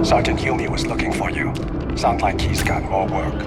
Sergeant Yumi was looking for you. Sounds like he's got more work.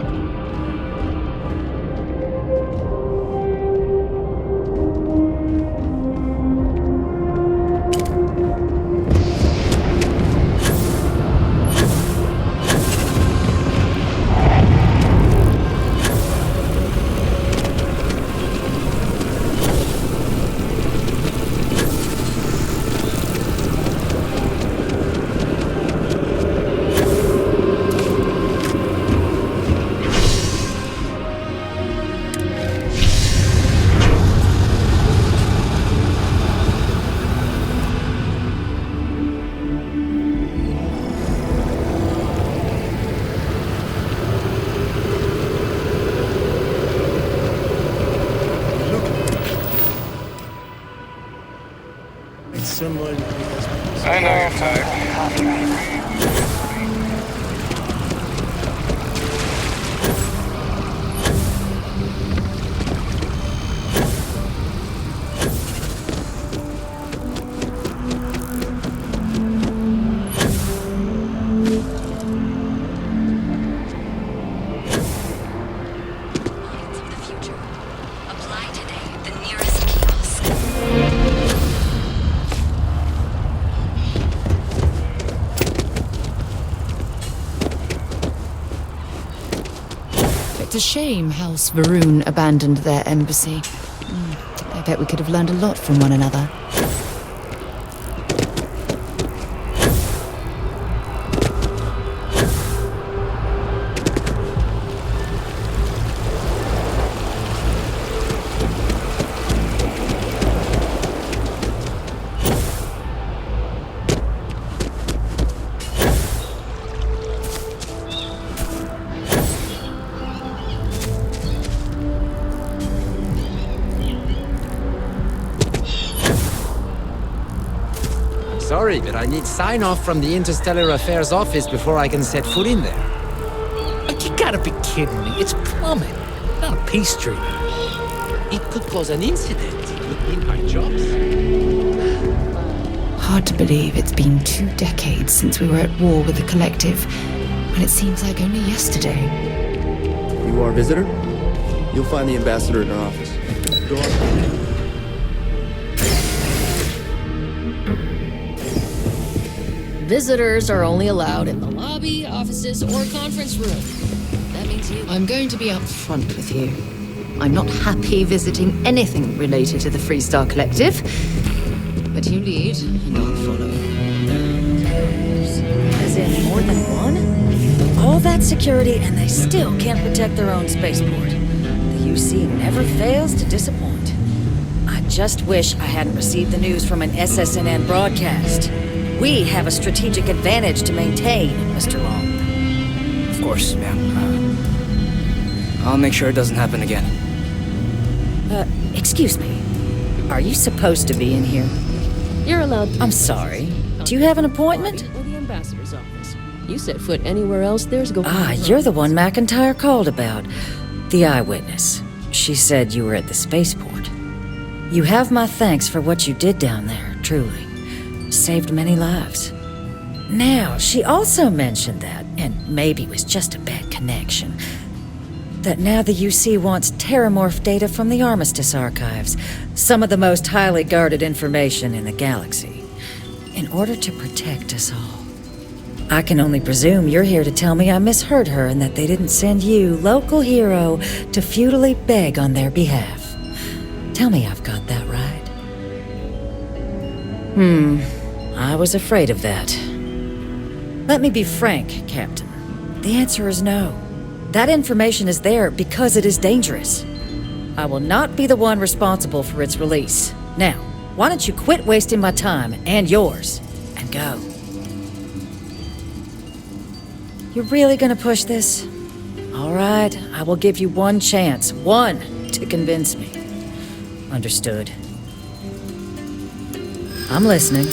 I know you're tired. It's a shame House Varun abandoned their embassy. I bet we could have learned a lot from one another. Sorry, but I need sign-off from the Interstellar Affairs office before I can set foot in there. You gotta be kidding me. It's plumbing, not a peace treaty. It could cause an incident. It would mean my jobs. Hard to believe it's been 2 decades since we were at war with the Collective, but it seems like only yesterday. You are a visitor? You'll find the ambassador in our office. Go on. Visitors are only allowed in the lobby, offices, or conference room. That means you. I'm going to be upfront with you. I'm not happy visiting anything related to the Freestar Collective, but you lead, and I'll follow. As in more than one? All that security, and they still can't protect their own spaceport. The UC never fails to disappoint. I just wish I hadn't received the news from an SSNN broadcast. We have a strategic advantage to maintain, Mr. Long. Of course, ma'am. I'll make sure it doesn't happen again. Excuse me. Are you supposed to be in here? You're allowed. I'm sorry. Do you have an appointment? Or the ambassador's office. You set foot anywhere else, there's go. Ah, you're the one McIntyre called about. The eyewitness. She said you were at the spaceport. You have my thanks for what you did down there, truly. Saved many lives. Now, she also mentioned that, and maybe it was just a bad connection, that now the UC wants terramorph data from the Armistice archives, some of the most highly guarded information in the galaxy, in order to protect us all. I can only presume you're here to tell me I misheard her and that they didn't send you, local hero, to futilely beg on their behalf. Tell me I've got that right. I was afraid of that. Let me be frank, Captain. The answer is no. That information is there because it is dangerous. I will not be the one responsible for its release. Now, why don't you quit wasting my time and yours, and go? You're really gonna push this? All right, I will give you one chance, one, to convince me. Understood. I'm listening.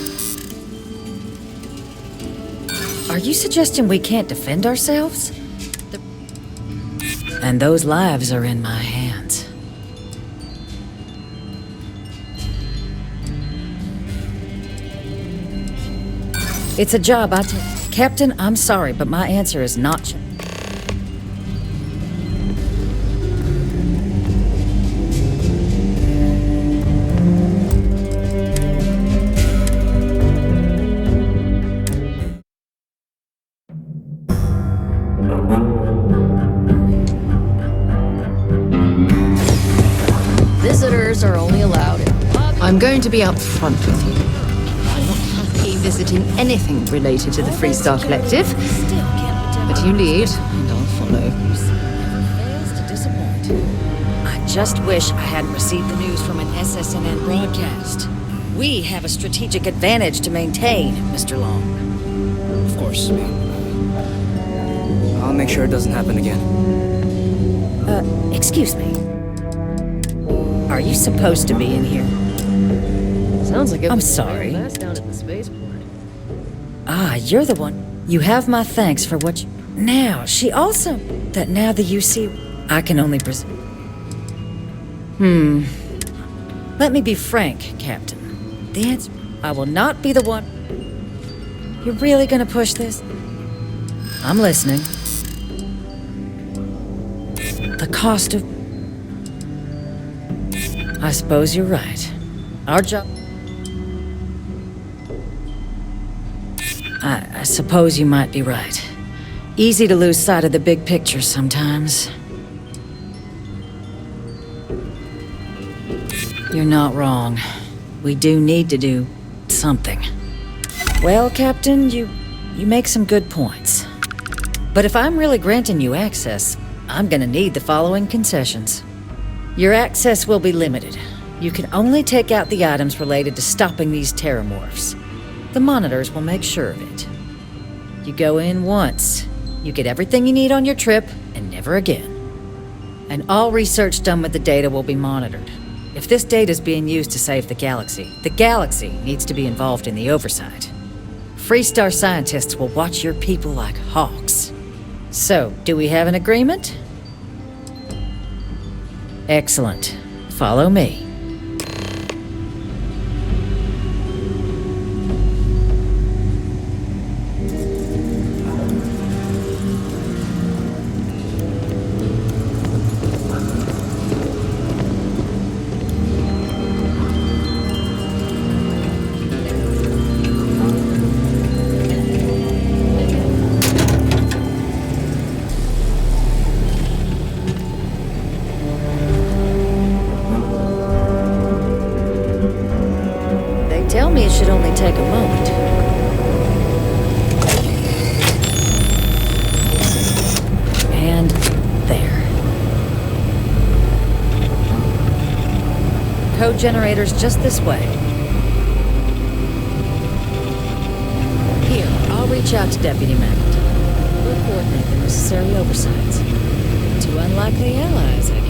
Are you suggesting we can't defend ourselves? And those lives are in my hands. It's a job I take. Captain, I'm sorry, but my answer is not... Visitors are only allowed in... I'm going to be upfront with you. I'm not happy visiting anything related to the Freestar Collective, but you lead, and I'll follow. Fails to disappoint. I just wish I hadn't received the news from an SSNN broadcast. We have a strategic advantage to maintain, Mr. Long. Of course, ma'am. I'll make sure it doesn't happen again. Excuse me. Are you supposed to be in here? Sounds like it I'm was sorry. down at the spaceport. Ah, you're the one. You have my thanks for what you... Now, she also... That now the UC... I can only presume... Let me be frank, Captain. The answer... I will not be the one... You're really gonna push this? I'm listening. The cost of... I suppose you're right. Our job... I suppose you might be right. Easy to lose sight of the big picture sometimes. You're not wrong. We do need to do something. Well, Captain, you make some good points. But if I'm really granting you access, I'm gonna need the following concessions. Your access will be limited. You can only take out the items related to stopping these terramorphs. The monitors will make sure of it. You go in once. You get everything you need on your trip, and never again. And all research done with the data will be monitored. If this data is being used to save the galaxy needs to be involved in the oversight. Freestar scientists will watch your people like hawks. So, do we have an agreement? Excellent. Follow me. Tell me it should only take a moment. And there. Code generators just this way. Here, I'll reach out to Deputy Magnetone. We'll coordinate the necessary oversights. Two unlikely allies, I guess.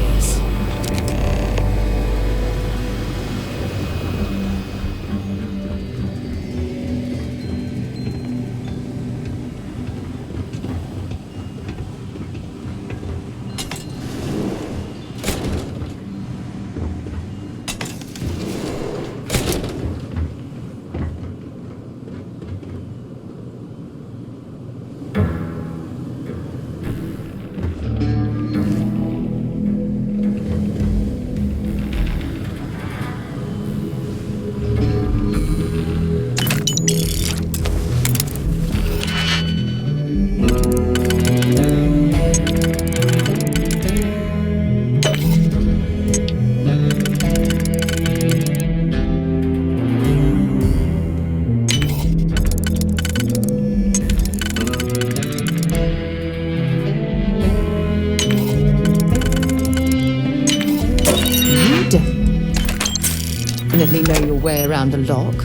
Definitely know your way around a lock.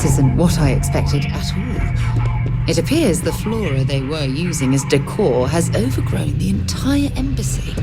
This isn't what I expected at all. It appears the flora they were using as decor has overgrown the entire embassy.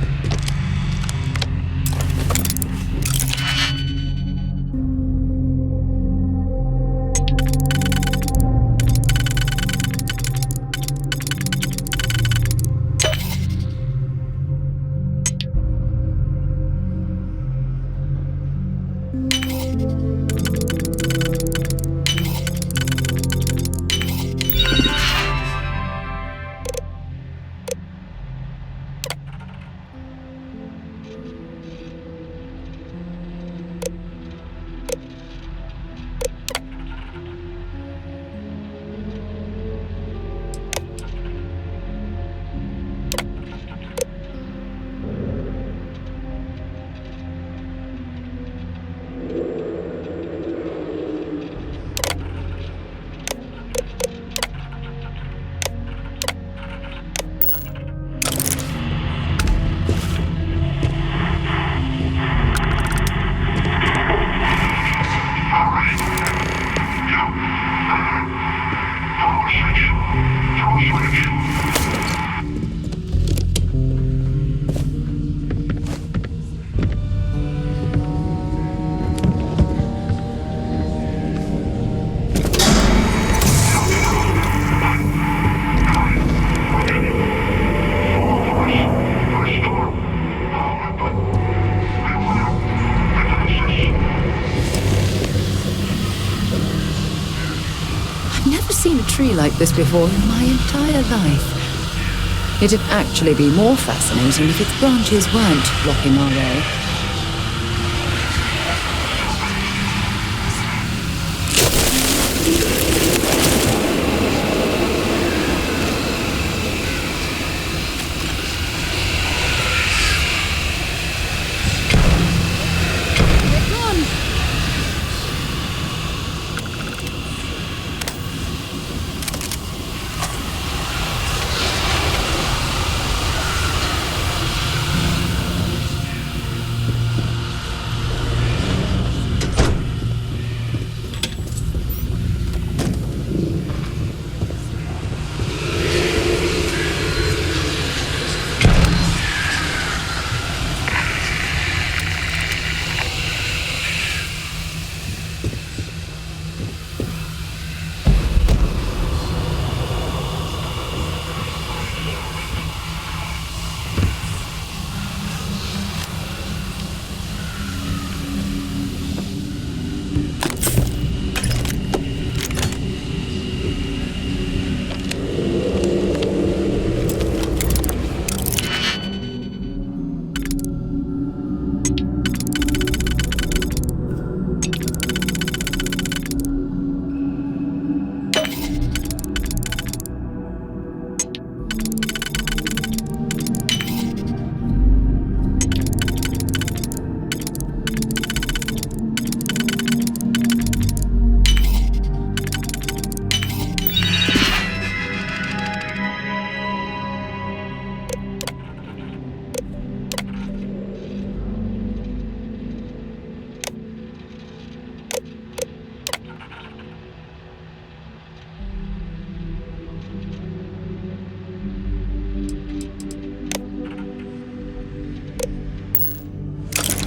Tree like this before in my entire life. It'd actually be more fascinating if its branches weren't blocking our way.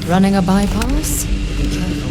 Running a bypass? Be careful.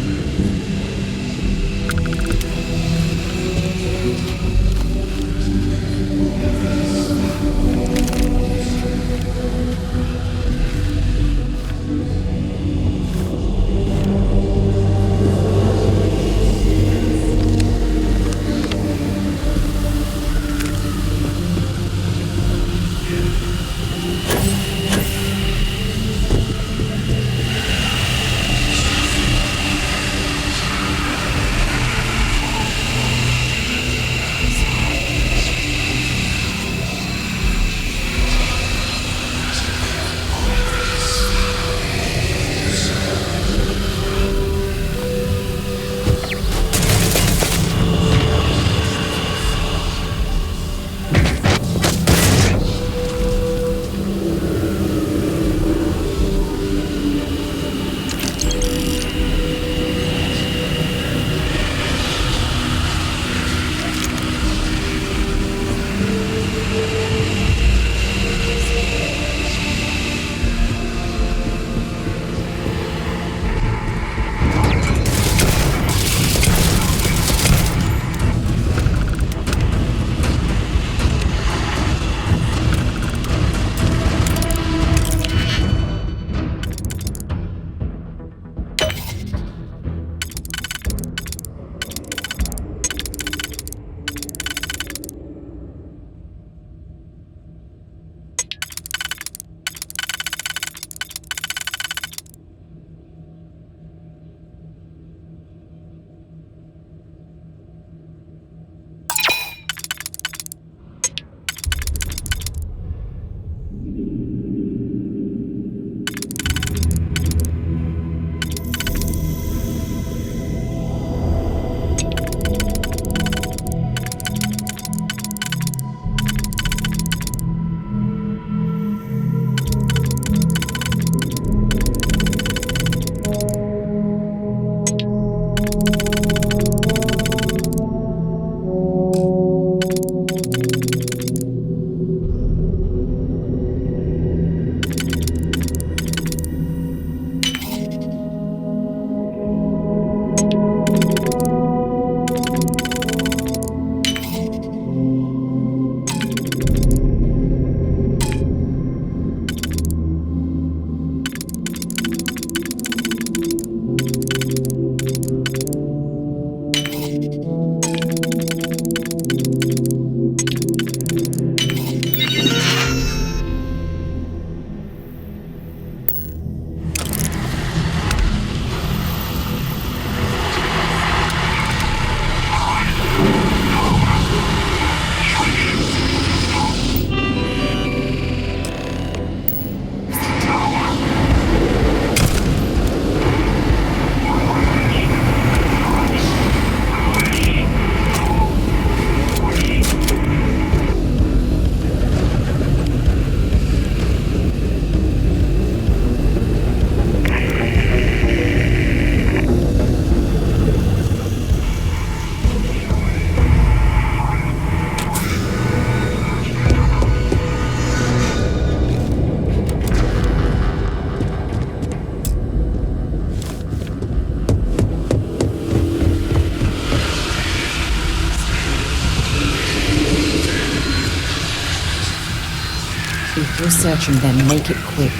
If you're searching, then make it quick.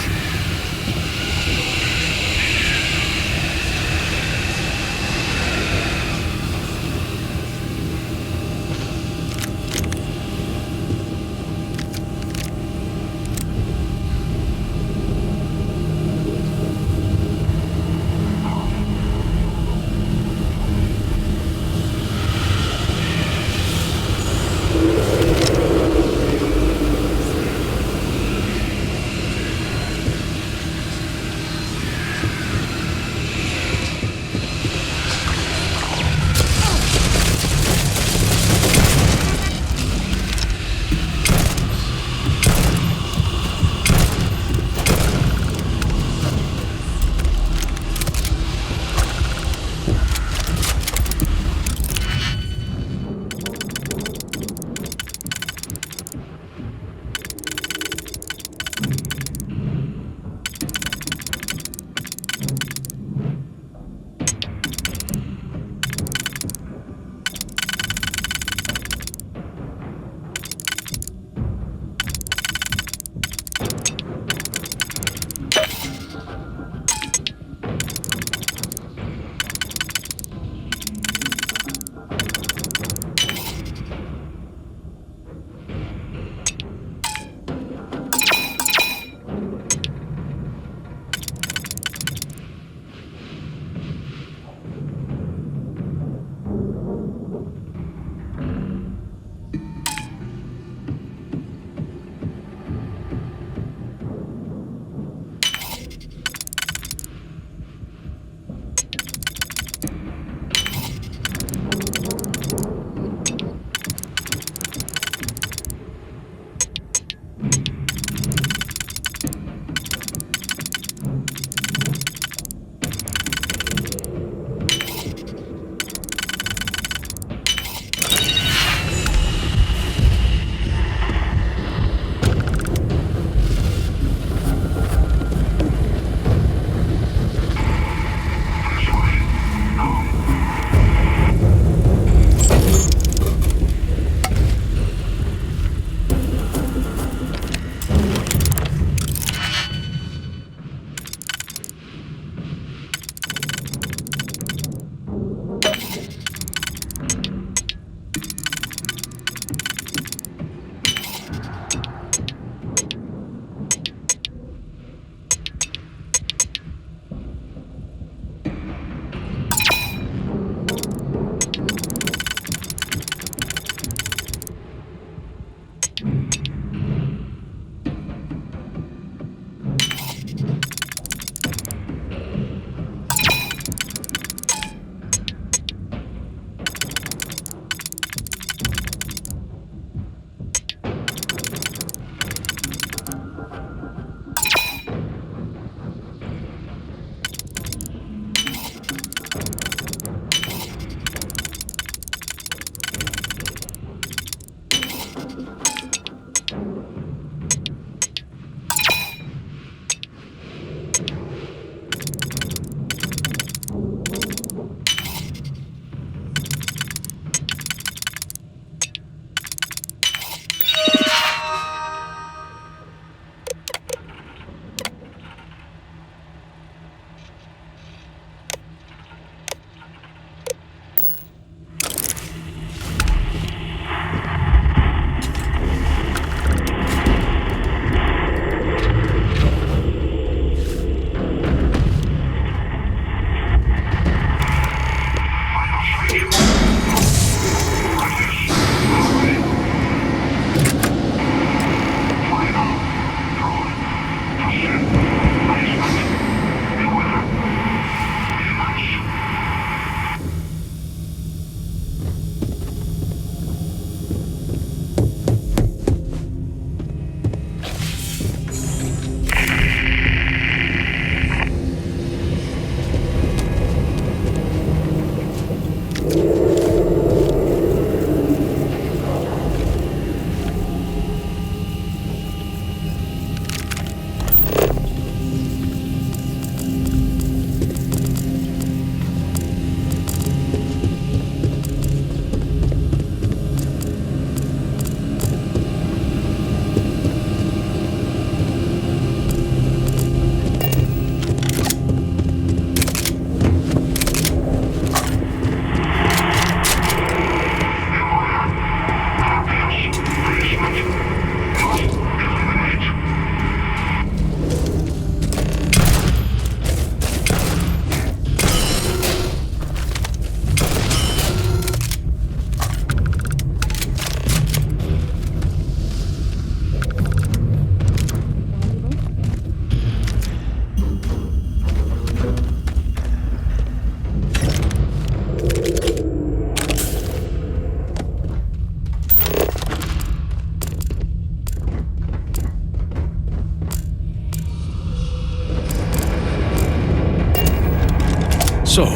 So,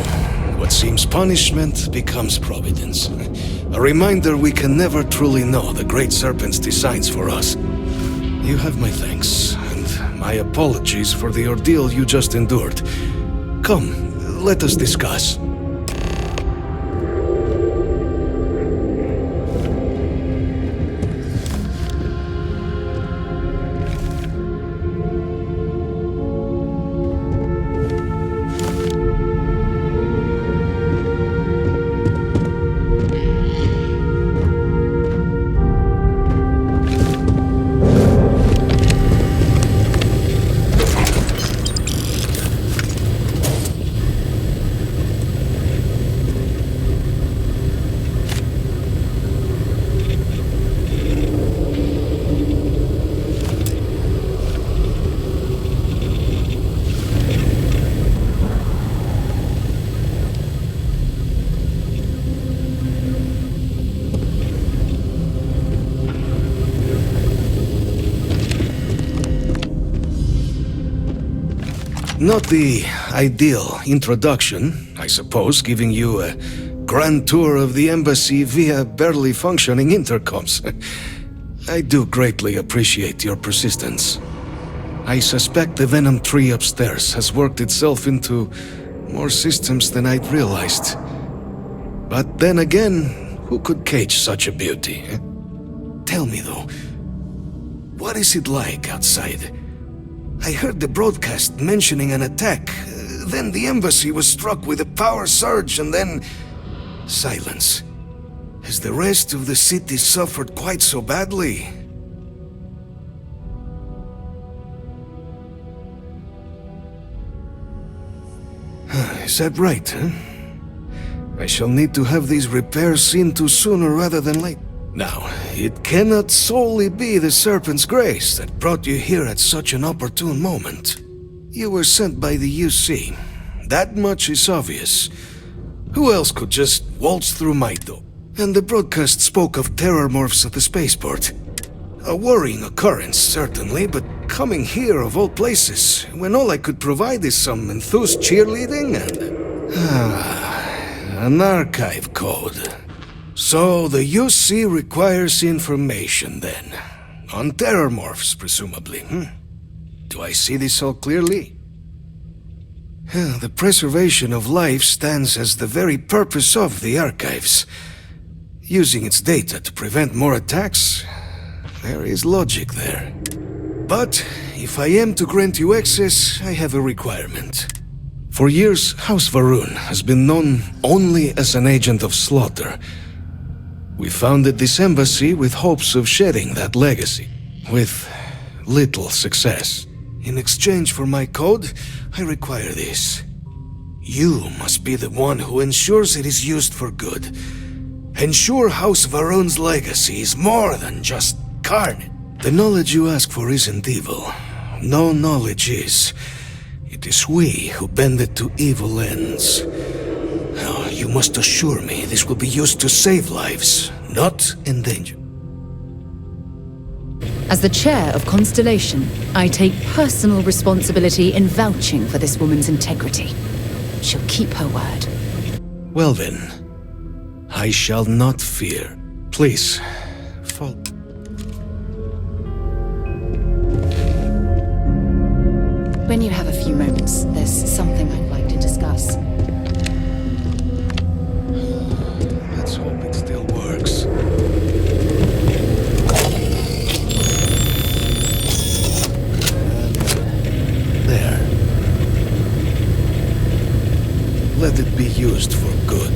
what seems punishment becomes providence. A reminder we can never truly know the Great Serpent's designs for us. You have my thanks, and my apologies for the ordeal you just endured. Come, let us discuss. Not the ideal introduction, I suppose, giving you a grand tour of the embassy via barely functioning intercoms. I do greatly appreciate your persistence. I suspect the Venom tree upstairs has worked itself into more systems than I'd realized. But then again, who could cage such a beauty? Tell me though, what is it like outside? I heard the broadcast mentioning an attack. Then the embassy was struck with a power surge and then... silence. Has the rest of the city suffered quite so badly? Is that right, huh? I shall need to have these repairs seen to sooner rather than later. Now, it cannot solely be the Serpent's grace that brought you here at such an opportune moment. You were sent by the UC. That much is obvious. Who else could just waltz through my door? And the broadcast spoke of terror morphs at the spaceport. A worrying occurrence, certainly, but coming here of all places, when all I could provide is some enthused cheerleading and... an archive code. So the UC requires information, then. On terror morphs, presumably, Do I see this all clearly? The preservation of life stands as the very purpose of the archives. Using its data to prevent more attacks, there is logic there. But if I am to grant you access, I have a requirement. For years, House Varun has been known only as an agent of slaughter. We founded this embassy with hopes of shedding that legacy, with little success. In exchange for my code, I require this. You must be the one who ensures it is used for good. Ensure House Varun's legacy is more than just carnage. The knowledge you ask for isn't evil. No knowledge is. It is we who bend it to evil ends. Now, you must assure me this will be used to save lives, not endanger. As the chair of Constellation, I take personal responsibility in vouching for this woman's integrity. She'll keep her word. Well then, I shall not fear. Please, follow. When you have a few moments, there's something I'd like to discuss. Let's hope it still works. There. Let it be used for good.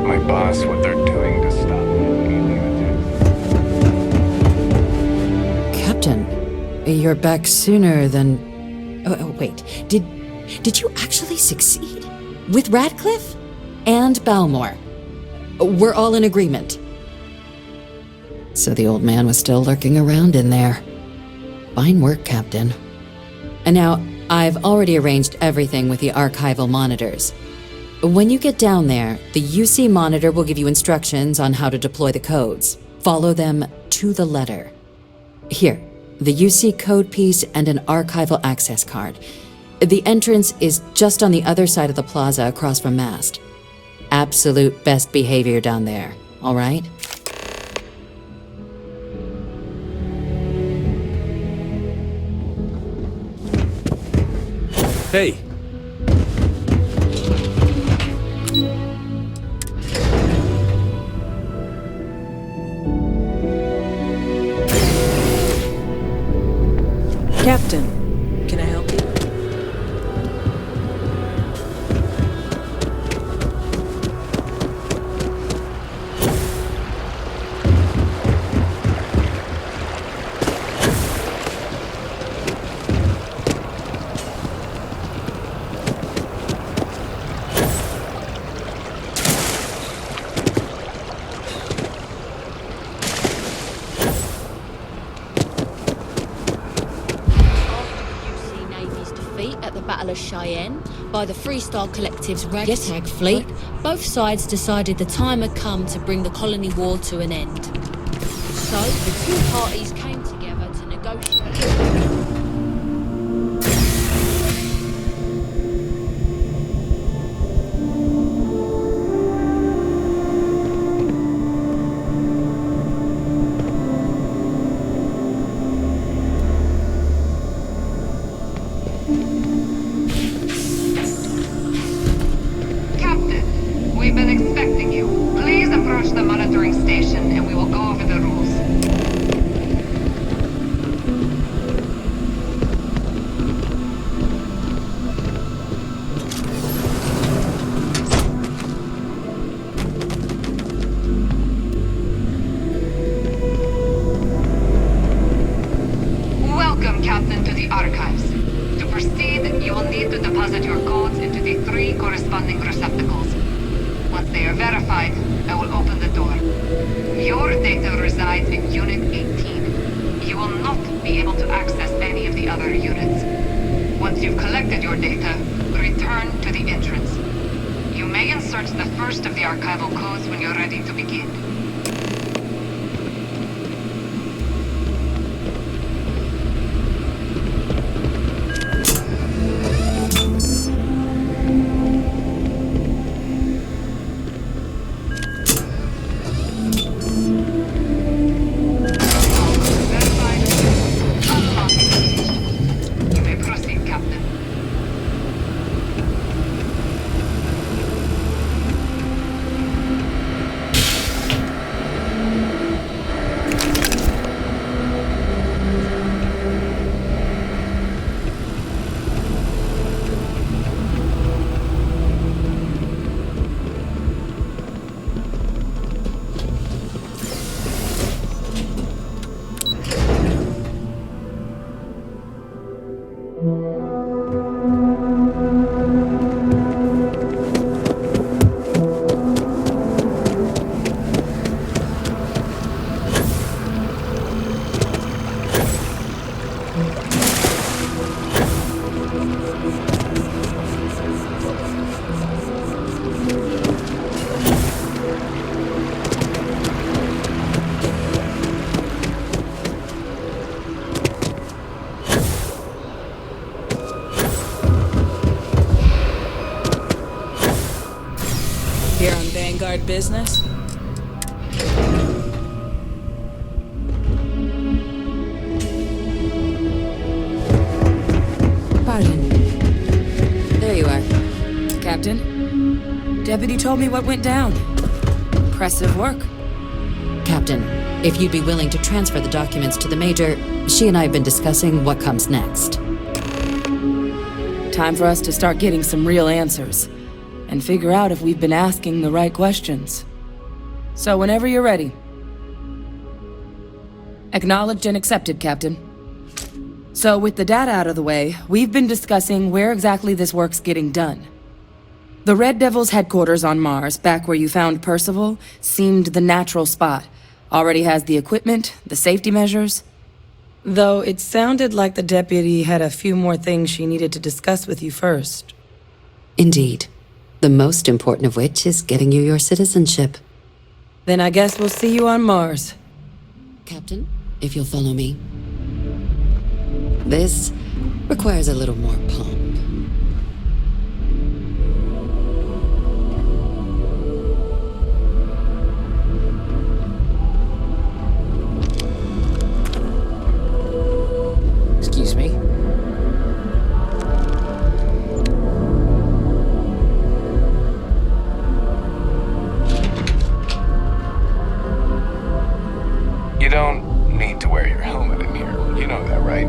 my boss what they're doing to stop me. Captain, you're back sooner than... Oh, wait. Did you actually succeed? With Radcliffe? And Balmore? We're all in agreement. So the old man was still lurking around in there. Fine work, Captain. And now, I've already arranged everything with the archival monitors. When you get down there, the UC monitor will give you instructions on how to deploy the codes. Follow them to the letter. Here, the UC code piece and an archival access card. The entrance is just on the other side of the plaza across from Mast. Absolute best behavior down there, all right? Hey. Captain, can I help you? Cheyenne by the Freestar Collective's ragtag fleet, both sides decided the time had come to bring the colony war to an end. So the two parties came together to negotiate. Business? Pardon. There you are. Captain, Deputy told me what went down. Impressive work. Captain, if you'd be willing to transfer the documents to the Major, she and I have been discussing what comes next. Time for us to start getting some real answers. and figure out if we've been asking the right questions. So whenever you're ready. Acknowledged and accepted, Captain. So with the data out of the way, we've been discussing where exactly this work's getting done. The Red Devil's headquarters on Mars, back where you found Percival, seemed the natural spot. Already has the equipment, the safety measures. Though it sounded like the deputy had a few more things she needed to discuss with you first. Indeed. The most important of which is getting you your citizenship. Then I guess we'll see you on Mars. Captain, if you'll follow me. This requires a little more pomp. Excuse me. You don't need to wear your helmet in here. You know that, right?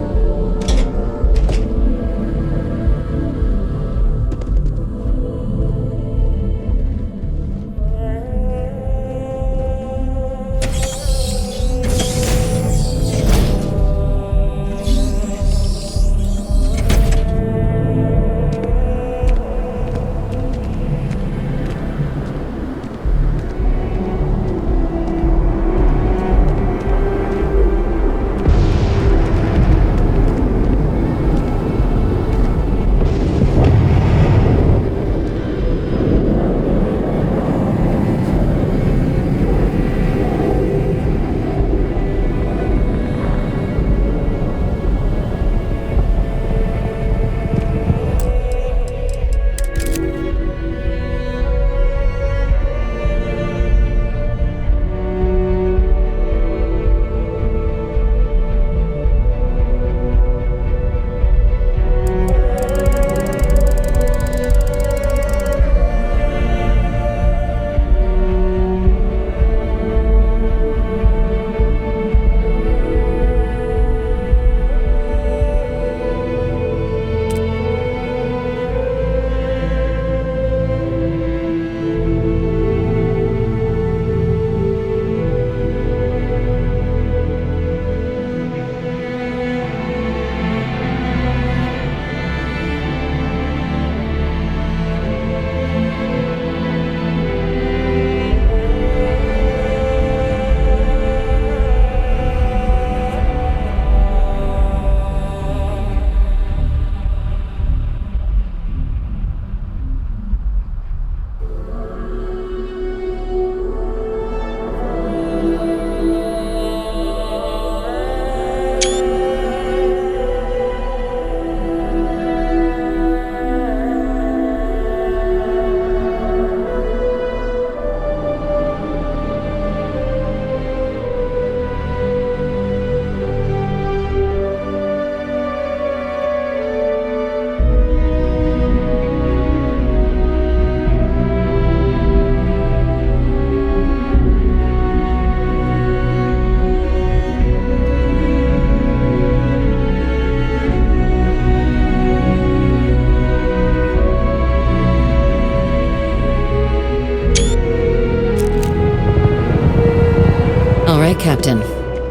Captain,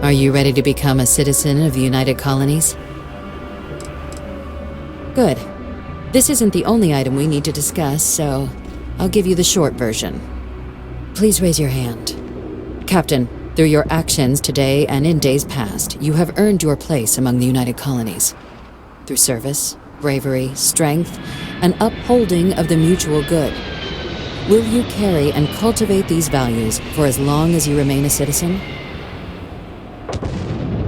are you ready to become a citizen of the United Colonies? Good. This isn't the only item we need to discuss, so I'll give you the short version. Please raise your hand. Captain, through your actions today and in days past, you have earned your place among the United Colonies. Through service, bravery, strength, and upholding of the mutual good. Will you carry and cultivate these values for as long as you remain a citizen?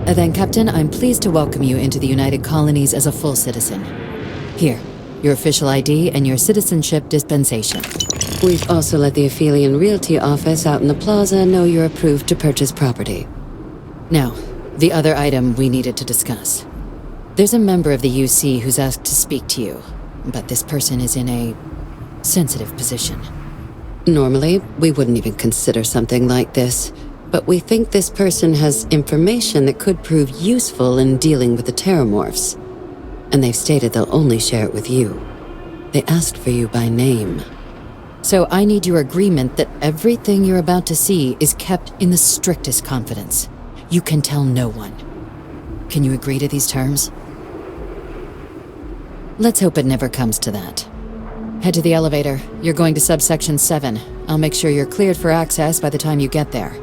Then, Captain, I'm pleased to welcome you into the United Colonies as a full citizen. Here, your official ID and your citizenship dispensation. We've also let the Aphelion Realty office out in the plaza know you're approved to purchase property. Now, the other item we needed to discuss. There's a member of the UC who's asked to speak to you, but this person is in a sensitive position. Normally, we wouldn't even consider something like this, but we think this person has information that could prove useful in dealing with the Terramorphs. And they've stated they'll only share it with you. They asked for you by name. So I need your agreement that everything you're about to see is kept in the strictest confidence. You can tell no one. Can you agree to these terms? Let's hope it never comes to that. Head to the elevator. You're going to subsection 7. I'll make sure you're cleared for access by the time you get there.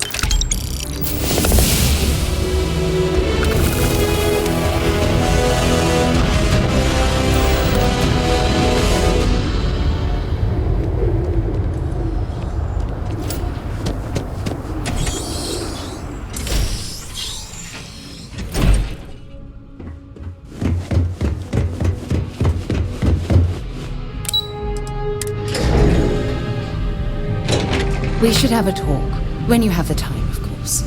We should have a talk. When you have the time, of course.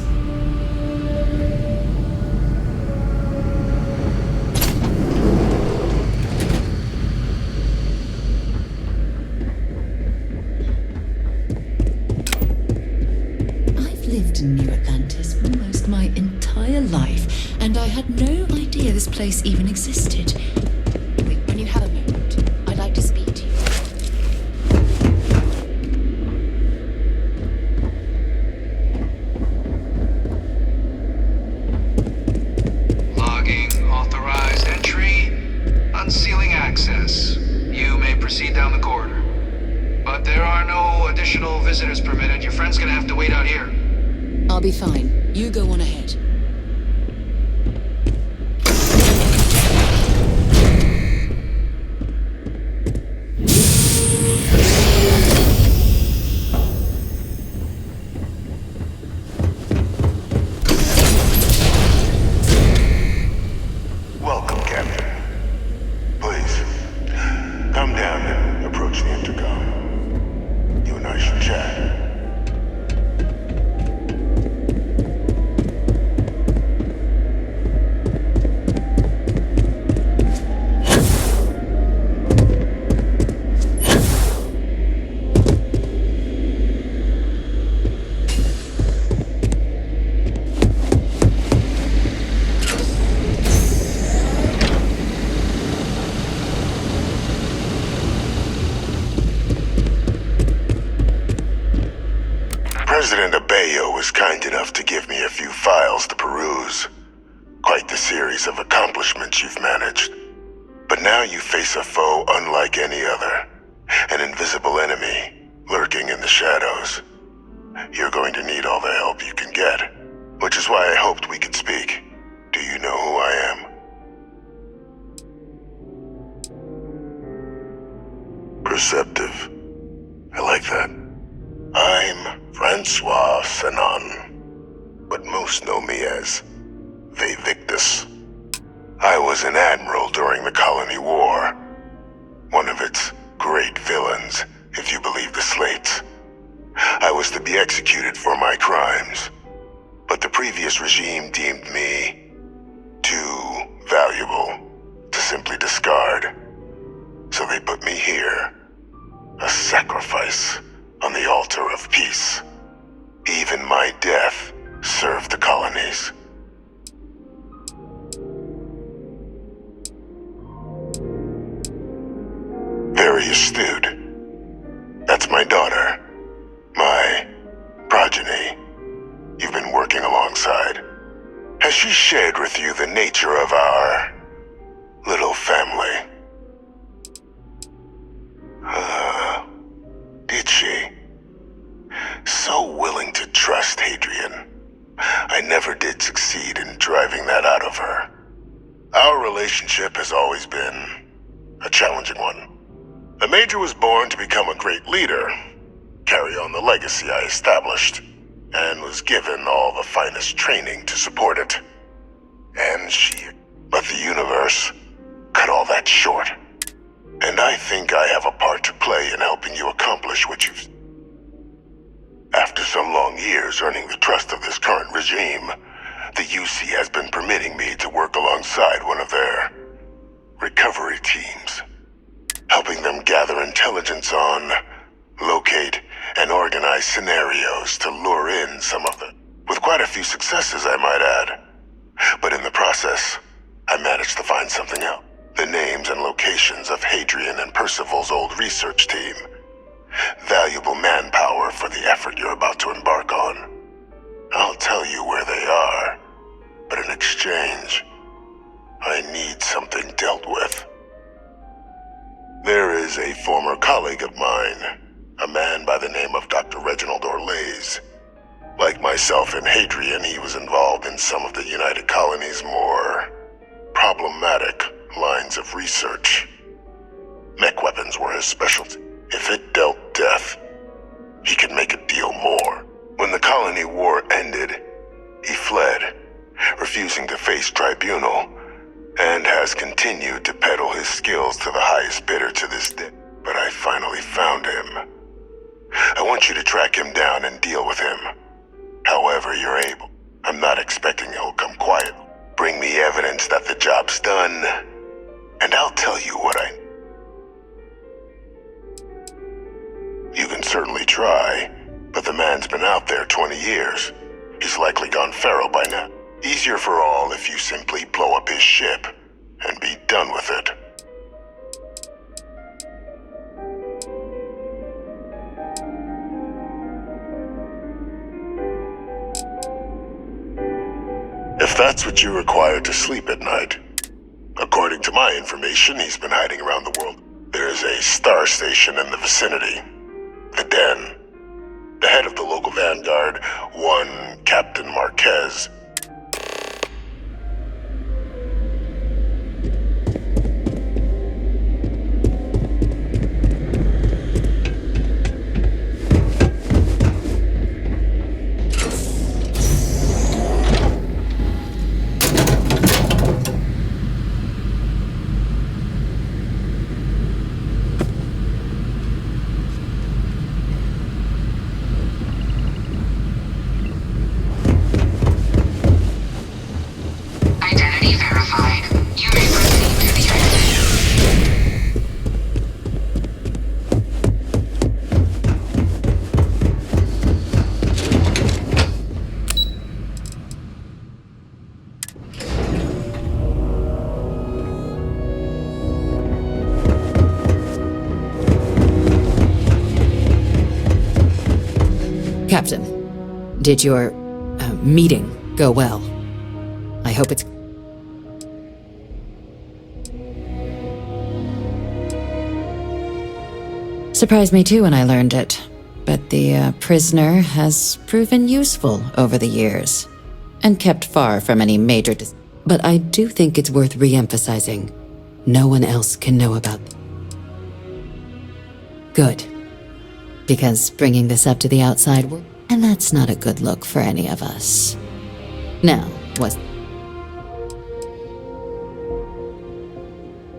I've lived in New Atlantis almost my entire life, and I had no idea this place even existed. When you have a moment, I'd like to speak to you. Unsealing access. You may proceed down the corridor. But there are no additional visitors permitted. Your friend's gonna have to wait out here. I'll be fine. You go on ahead. Welcome, Captain. Please, come down and approach the intercom. You and I should chat. President Abeyo was kind enough to give me a few files to peruse. Quite the series of accomplishments you've managed. But now you face a foe unlike any other. An invisible enemy, lurking in the shadows. You're going to need all the help you can get. Which is why I hoped we could speak. Do you know who I am? Perceptive. I like that. I'm Francois Sanon, but most know me as Vivictus. I was an admiral during the Colony War. One of its great villains, if you believe the slates. I was to be executed for my crimes, but the previous regime deemed me too valuable to simply discard. So they put me here, a sacrifice on the altar of peace. Even my death served the colonies. Very astute. That's my daughter. My progeny. You've been working alongside. Has she shared with you the nature of our little family? Did she? So willing to trust Hadrian. I never did succeed in driving that out of her. Our relationship has always been a challenging one. The Major was born to become a great leader, carry on the legacy I established, and was given all the finest training to support it. But the universe cut all that short. And I think I have a part to play in helping you accomplish what you've... After some long years earning the trust of this current regime, the UC has been permitting me to work alongside one of their recovery teams, helping them gather intelligence on, locate, and organize scenarios to lure in some of them. With quite a few successes, I might add. But in the process, I managed to find something out. The names and locations of Hadrian and Percival's old research team. valuable manpower for the effort you're about to embark on. I'll tell you where they are, but in exchange, I need something dealt with. There is a former colleague of mine, a man by the name of Dr. Reginald Orlays. Like myself and Hadrian, he was involved in some of the United Colony's more problematic lines of research. Mech weapons were his specialty. If it dealt death, he could make a deal more. When the colony war ended, he fled, refusing to face tribunal, and has continued to peddle his skills to the highest bidder to this day. But I finally found him. I want you to track him down and deal with him. However you're able. I'm not expecting he'll come quiet. Bring me evidence that the job's done, and I'll tell you what I... You can certainly try, but the man's been out there 20 years. He's likely gone feral by now. Easier for all if you simply blow up his ship and be done with it. If that's what you require to sleep at night. According to my information, he's been hiding around the world. There's a star station in the vicinity. The Den. The head of the local vanguard, one Captain Marquez. Captain, did your meeting go well? I hope it's... Surprised me too when I learned it, but the prisoner has proven useful over the years, and kept far from any major but I do think it's worth re-emphasizing. No one else can know about them. Good. Because bringing this up to the outside world, and that's not a good look for any of us. Now, was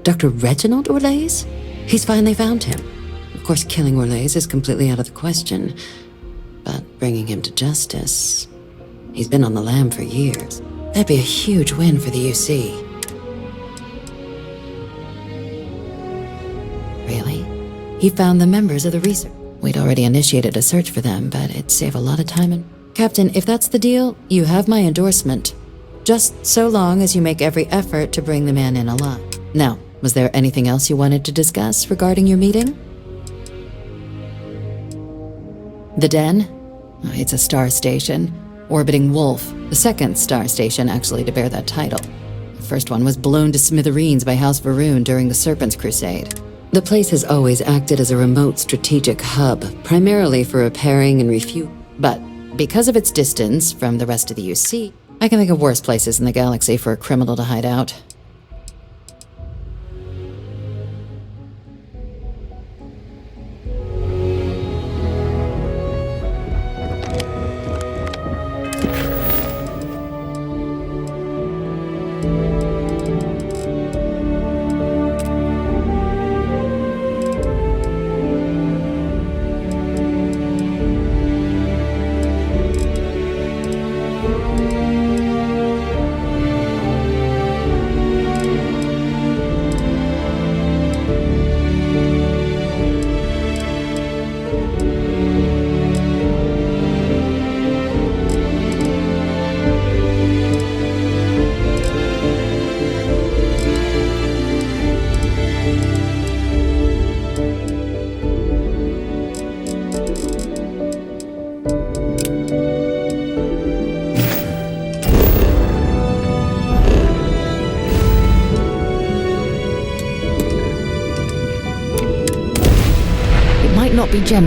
Dr. Reginald Orlays? He's finally found him. Of course, killing Orlays is completely out of the question, but bringing him to justice... He's been on the lam for years. That'd be a huge win for the UC. Really? He found the members of the research. We'd already initiated a search for them, but it'd save a lot of time and... Captain, if that's the deal, you have my endorsement. Just so long as you make every effort to bring the man in alive. Now, was there anything else you wanted to discuss regarding your meeting? The Den? It's a star station. Orbiting Wolf, the second star station actually to bear that title. The first one was blown to smithereens by House Varun during the Serpent's Crusade. The place has always acted as a remote strategic hub, primarily for repairing and refueling. But because of its distance from the rest of the UC, I can think of worse places in the galaxy for a criminal to hide out. every gem.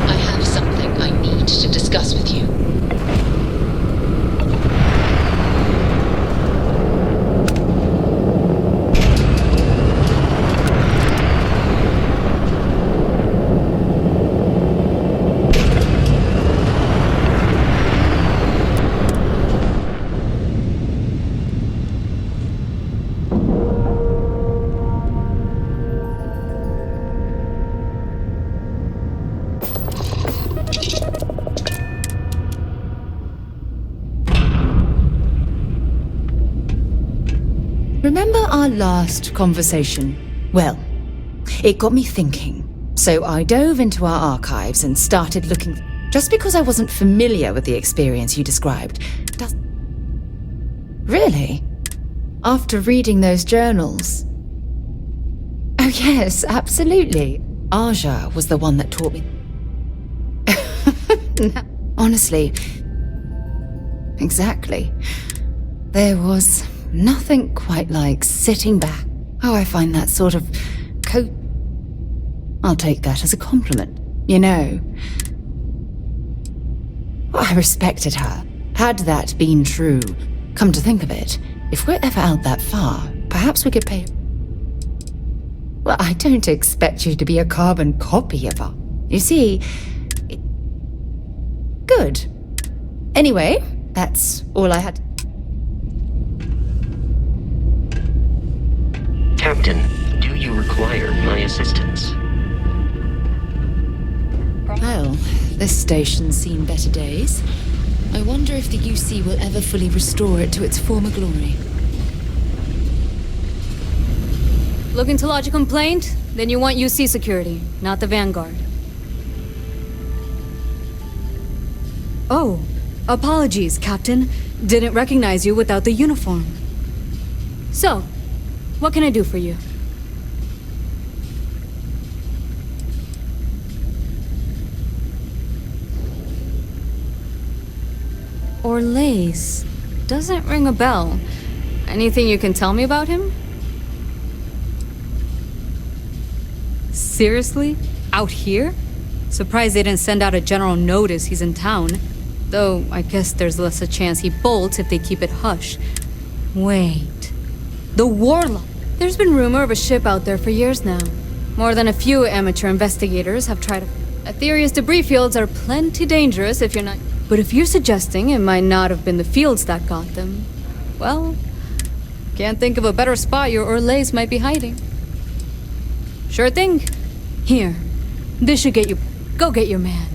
I have something I need to discuss with you. Remember our last conversation? Well, it got me thinking. So I dove into our archives and started looking. Just because I wasn't familiar with the experience you described does. Really? After reading those journals? Oh yes, absolutely. Aja was the one that taught me. Honestly. Exactly. There was nothing quite like sitting back. Oh, I find that sort of I'll take that as a compliment, you know. Well, I respected her. Had that been true, come to think of it, if we're ever out that far, perhaps we could pay. Well, I don't expect you to be a carbon copy of her. You see, good. Anyway, that's all I had. Captain, do you require my assistance? Well, this station's seen better days. I wonder if the UC will ever fully restore it to its former glory. Looking to lodge a complaint? Then you want UC security, not the Vanguard. Oh, apologies, Captain. Didn't recognize you without the uniform. So, what can I do for you? Orlace. Doesn't ring a bell. Anything you can tell me about him? Seriously? Out here? Surprised they didn't send out a general notice he's in town. Though, I guess there's less a chance he bolts if they keep it hush. Wait. The Warlock! There's been rumor of a ship out there for years now. More than a few amateur investigators have tried to... Aetherius debris fields are plenty dangerous if you're not... But if you're suggesting it might not have been the fields that got them, well, can't think of a better spot your Orlace might be hiding. Sure thing. Here, this should get you... Go get your man.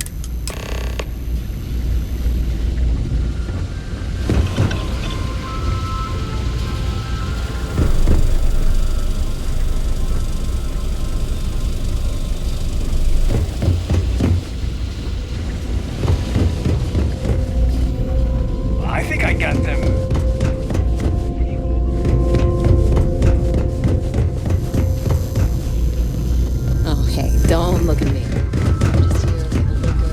I think I got them. Oh, hey, don't look at me. I'm just here with a look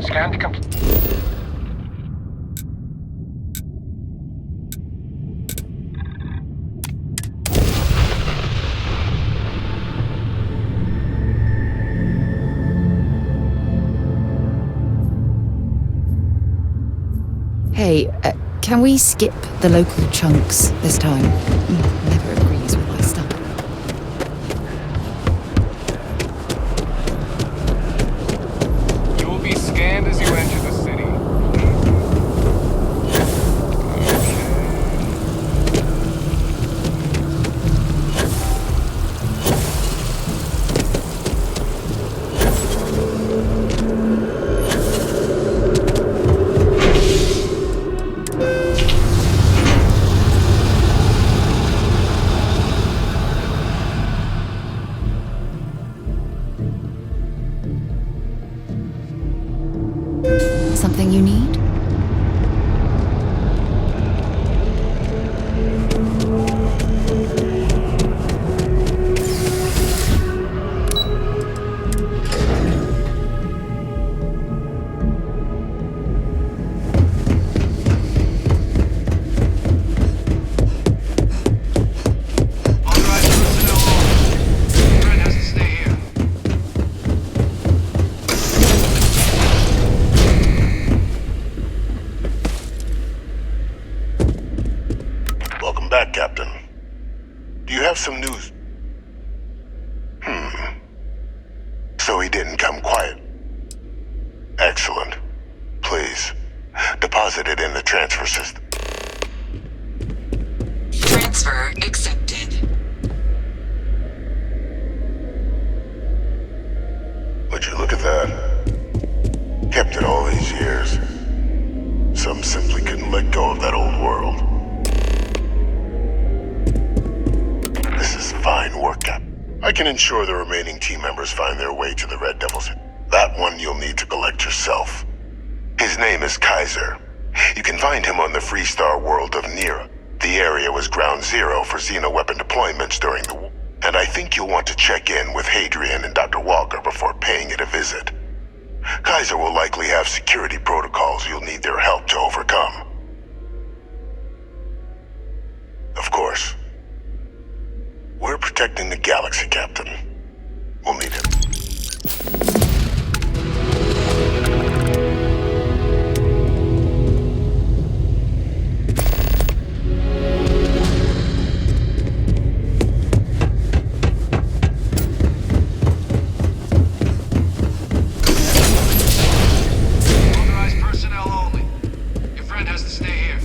Scan complete. Hey, can we skip the local chunks this time? Never agrees with my stuff. You will be scanned as you enter the city. Something you need? Welcome back, Captain. Do you have some news? So he didn't come quiet. Excellent. Please, deposit it in the transfer system. Transfer accepted. Would you look at that? Kept it all these years. Some simply couldn't let go of that old world. This is fine work, Cap. I can ensure the remaining team members find their way to the Red Devils. That one you'll need to collect yourself. His name is Kaiser. You can find him on the Freestar world of Nira. The area was ground zero for xeno-weapon deployments during the war. And I think you'll want to check in with Hadrian and Dr. Walker before paying it a visit. Kaiser will likely have security protocols you'll need their help to overcome. Of course, we're protecting the galaxy, Captain. We'll need it. Authorized personnel only. Your friend has to stay here.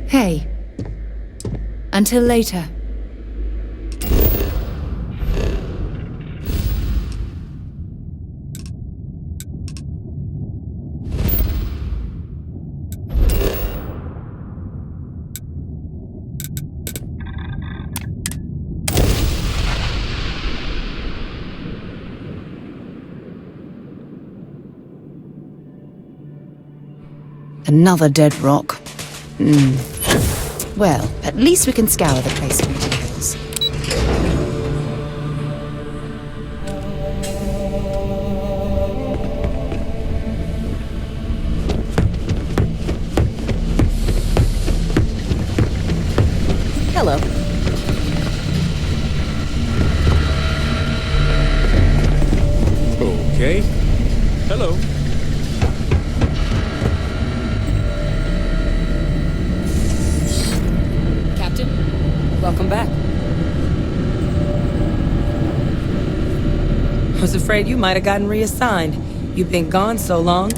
Hey. Until later. Another dead rock. Well, at least we can scour the place for materials. Hello. Okay. Hello. Welcome back. I was afraid you might have gotten reassigned. You've been gone so long.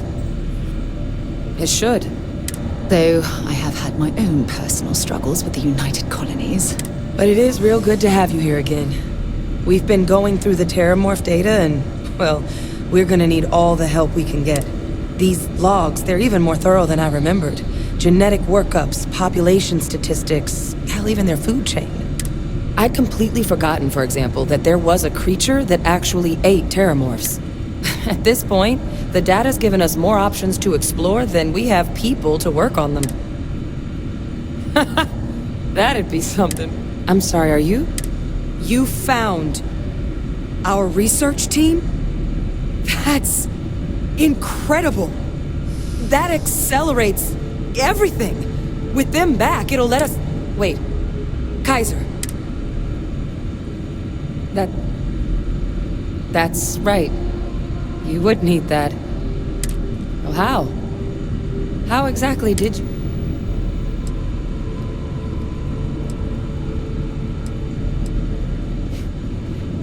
It should. Though I have had my own personal struggles with the United Colonies. But it is real good to have you here again. We've been going through the Terramorph data and, well, we're gonna need all the help we can get. These logs, they're even more thorough than I remembered. Genetic workups, population statistics, hell, even their food chain. I'd completely forgotten, for example, that there was a creature that actually ate Terramorphs. At this point, the data's given us more options to explore than we have people to work on them. That'd be something. I'm sorry, are you? You found our research team? That's incredible. That accelerates everything. With them back, it'll let us... Wait. Kaiser. That's right. You would need that. Well, how? How exactly did you...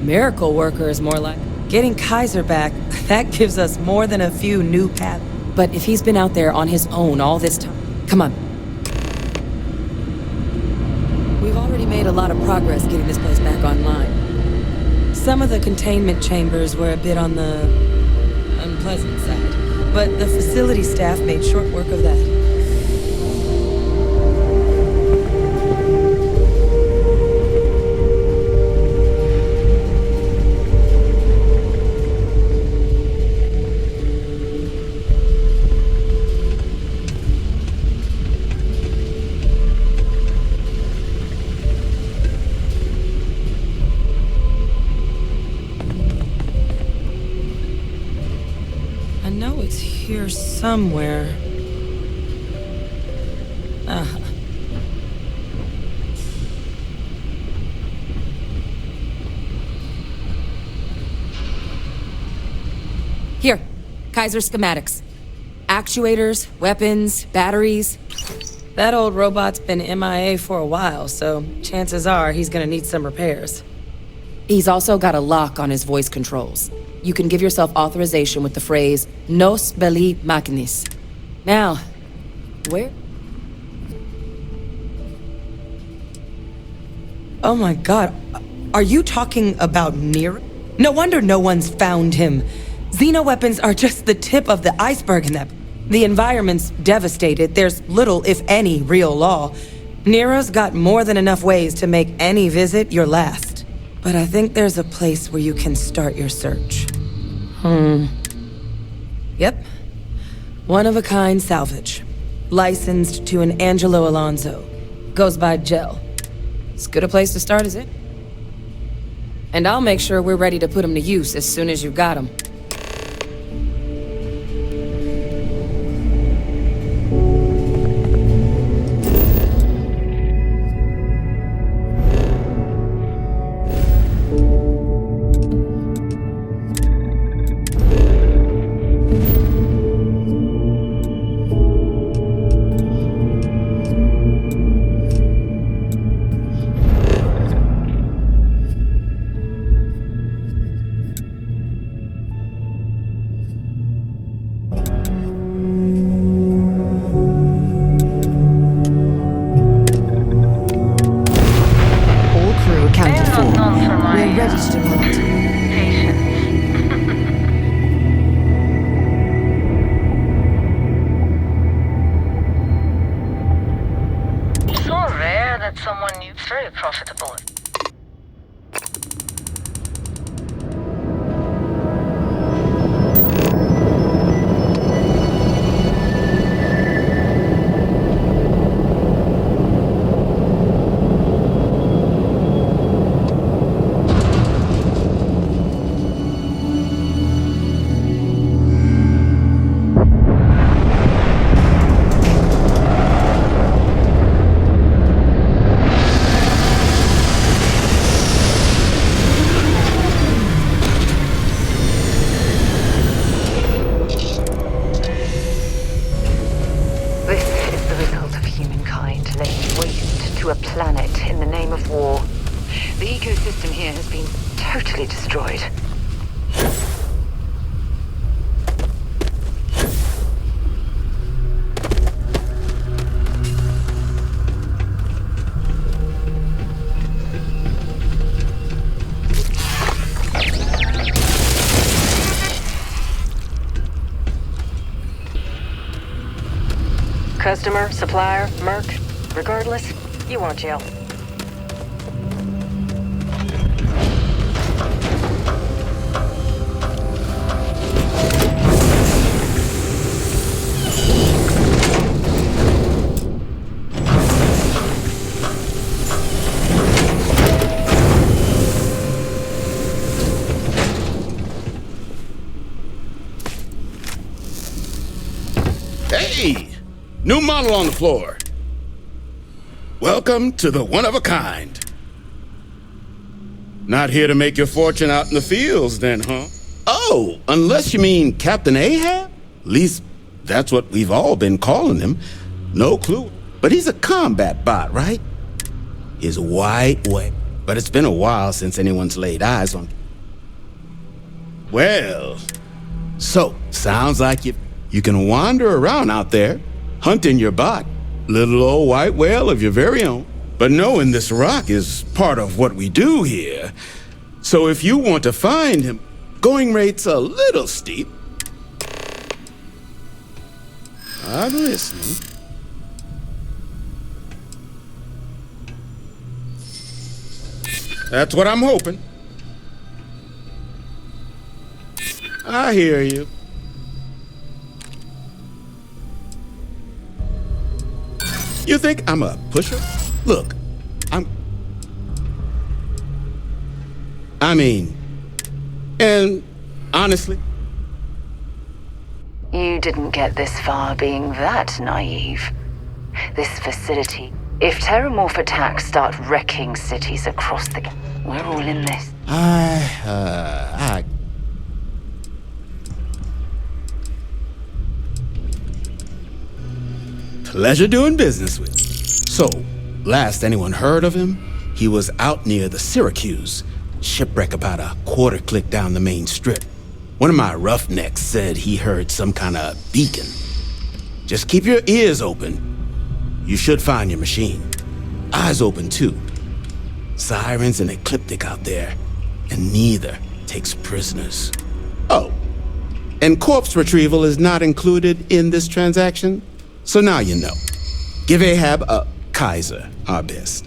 Miracle worker is more like... Getting Kaiser back, that gives us more than a few new paths. But if he's been out there on his own all this time... Come on. We've already made a lot of progress getting this place back online. Some of the containment chambers were a bit on the unpleasant side, but the facility staff made short work of that. Here somewhere. Here, Kaiser schematics. Actuators, weapons, batteries. That old robot's been MIA for a while, so chances are he's gonna need some repairs. He's also got a lock on his voice controls. You can give yourself authorization with the phrase, Nos belli machinis. Now, where? Oh my god, are you talking about Nero? No wonder no one's found him. Xenoweapons are just the tip of the iceberg in that. The environment's devastated, there's little, if any, real law. Nero's got more than enough ways to make any visit your last. But I think there's a place where you can start your search. Yep. One-of-a-kind salvage. Licensed to an Angelo Alonso. Goes by Gel. As good a place to start as it. And I'll make sure we're ready to put him to use as soon as you've got him. Customer, supplier, merc, regardless, you want jail. Hey! New model on the floor. Welcome to the one-of-a-kind. Not here to make your fortune out in the fields, then, huh? Oh, unless you mean Captain Ahab? At least, that's what we've all been calling him. No clue. But he's a combat bot, right? His white way. But it's been a while since anyone's laid eyes on... Well... So, sounds like you can wander around out there, hunting your bot. Little old white whale of your very own. But knowing this rock is part of what we do here. So if you want to find him, going rate's a little steep. I'm listening. That's what I'm hoping. I hear you. You think I'm a pusher? Look, and honestly... You didn't get this far being that naive. This facility, if terramorph attacks start wrecking cities across the... We're all in this. Pleasure doing business with you. So, last anyone heard of him, he was out near the Syracuse. Shipwreck about a quarter click down the main strip. One of my roughnecks said he heard some kind of beacon. Just keep your ears open. You should find your machine. Eyes open too. Sirens and ecliptic out there, and neither takes prisoners. Oh, and corpse retrieval is not included in this transaction, so now you know. Give Ahab a Kaiser our best.